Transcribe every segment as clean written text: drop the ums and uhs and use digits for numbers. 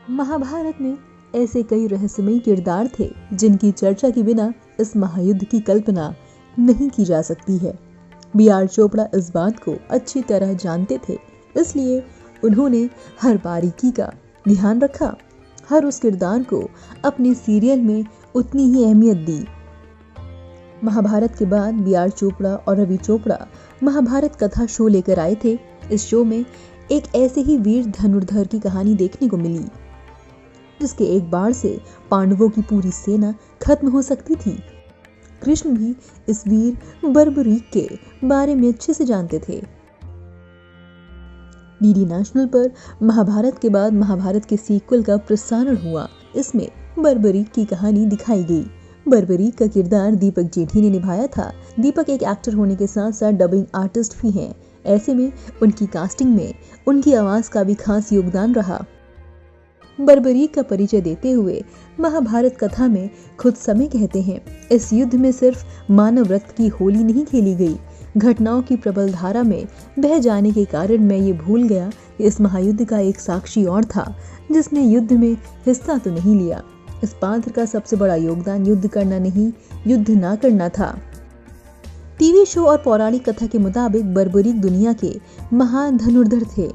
महाभारत में ऐसे कई रहस्यमयी किरदार थे जिनकी चर्चा के बिना इस महायुद्ध की कल्पना नहीं की जा सकती है। बी.आर. चोपड़ा इस बात को अच्छी तरह जानते थे, इसलिए उन्होंने हर बारीकी का ध्यान रखा, हर उस किरदार को अपने सीरियल में उतनी ही अहमियत दी। महाभारत के बाद बी.आर. चोपड़ा और रवि चोपड़ा महाभारत कथा शो लेकर आए थे। इस शो में एक ऐसे ही वीर धनुर्धर की कहानी देखने को मिली जिसके एक बाण से पांडवों की पूरी सेना खत्म हो सकती थी। कृष्ण भी इस वीर बर्बरीक के बारे में अच्छे से जानते थे। डीडी नेशनल पर महाभारत के बाद महाभारत के सीक्वल का प्रसारण हुआ। इसमें बर्बरीक की कहानी दिखाई गई। बर्बरीक का किरदार दीपक जेठी ने निभाया था। दीपक एक एक्टर होने के साथ साथ डबिंग आर्टिस्ट भी हैं। ऐसे में उनकी कास्टिंग में उनकी आवाज का भी खास योगदान रहा। बर्बरीक का परिचय देते हुए महाभारत कथा में खुद समय कहते हैं, इस युद्ध में सिर्फ मानव रक्त की होली नहीं खेली गई, घटनाओं की प्रबल धारा में बह जाने के कारण मैं ये भूल गया कि इस महायुद्ध का एक साक्षी और था जिसने युद्ध में हिस्सा तो नहीं लिया। इस पात्र का सबसे बड़ा योगदान युद्ध करना नहीं, युद्ध ना करना था। टीवी शो और पौराणिक कथा के मुताबिक बर्बरीक दुनिया के महान धनुर्धर थे।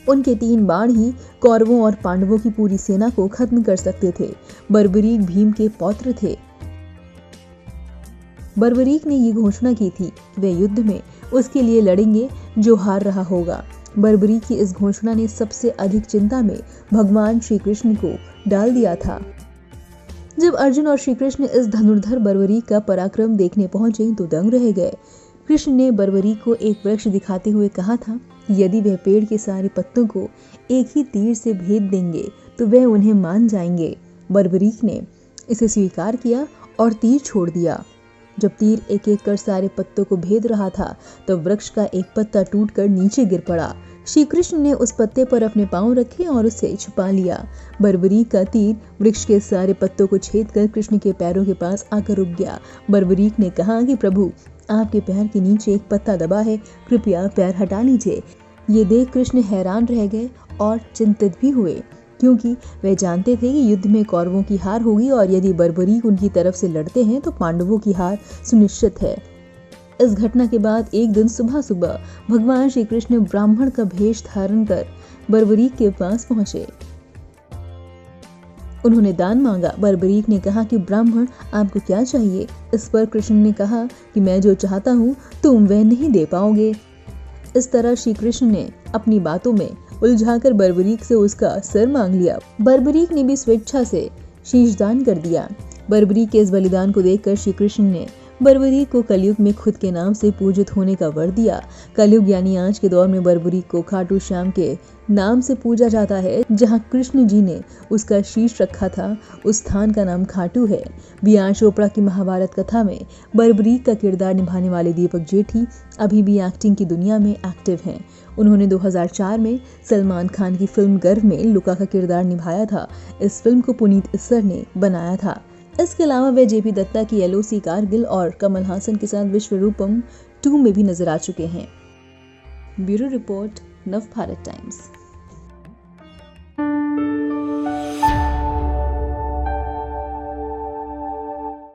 उनके 3 बाण ही कौरवों और पांडवों की पूरी सेना को खत्म कर सकते थे। बर्बरीक भीम के पौत्र थे। बर्बरीक ने ये घोषणा की थी कि वे युद्ध में उसके लिए लड़ेंगे जो हार रहा होगा। बर्बरीक की इस घोषणा ने सबसे अधिक चिंता में भगवान श्री कृष्ण को डाल दिया था। जब अर्जुन और श्री कृष्ण इस धनुर्धर बर्बरीक का पराक्रम देखने पहुंचे तो दंग रह गए। कृष्ण ने बर्बरीक को एक वृक्ष दिखाते हुए कहा था, यदि वह पेड़ के सारे पत्तों को एक ही तीर से भेद देंगे तो वह उन्हें मान जाएंगे। बर्बरीक ने इसे स्वीकार किया और तीर छोड़ दिया। जब तीर एक एक कर सारे पत्तों को भेद रहा था तो वृक्ष का एक पत्ता टूटकर नीचे गिर पड़ा। श्री कृष्ण ने उस पत्ते पर अपने पांव रखे और उसे छुपा लिया। बर्बरीक का तीर वृक्ष के सारे पत्तों को छेद कर कृष्ण के पैरों के पास आकर रुक गया। बर्बरीक ने कहा कि प्रभु, आपके पैर के नीचे एक पत्ता दबा है, कृपया पैर हटा लीजिए। ये देख कृष्ण हैरान रह गए और चिंतित भी हुए, क्योंकि वे जानते थे कि युद्ध में कौरवों की हार होगी और यदि बर्बरीक उनकी तरफ से लड़ते हैं तो पांडवों की हार सुनिश्चित है। इस घटना के बाद एक दिन सुबह सुबह भगवान श्री कृष्ण ब्राह्मण का भेष धारण कर बर्बरीक के पास पहुंचे। उन्होंने दान मांगा। बर्बरीक ने कहा कि ब्राह्मण, आपको क्या चाहिए? इस पर कृष्ण ने कहा कि मैं जो चाहता हूँ तुम वह नहीं दे पाओगे। इस तरह श्री कृष्ण ने अपनी बातों में उलझाकर बर्बरीक से उसका सर मांग लिया। बर्बरीक ने भी स्वेच्छा से शीशदान कर दिया। बर्बरीक के इस बलिदान को देखकर श्री कृष्ण ने बर्बरीक को कलयुग में खुद के नाम से पूजित होने का वर दिया। कलयुग यानी आज के दौर में बर्बरीक को खाटू श्याम के नाम से पूजा जाता है। जहां कृष्ण जी ने उसका शीश रखा था उस स्थान का नाम खाटू है। बी.आर. चोपड़ा की महाभारत कथा में बर्बरीक का किरदार निभाने वाले दीपक जेठी अभी भी एक्टिंग की दुनिया में एक्टिव हैं। उन्होंने 2004 में सलमान खान की फिल्म गर्व में लुका का किरदार निभाया था। इस फिल्म को पुनीत इस्सर ने बनाया था। इसके अलावा वे जे.पी. दत्ता की एल.ओ.सी. कारगिल और कमल हासन के साथ विश्वरूपम 2 में भी नजर आ चुके हैं। Bureau report, Navbharat times.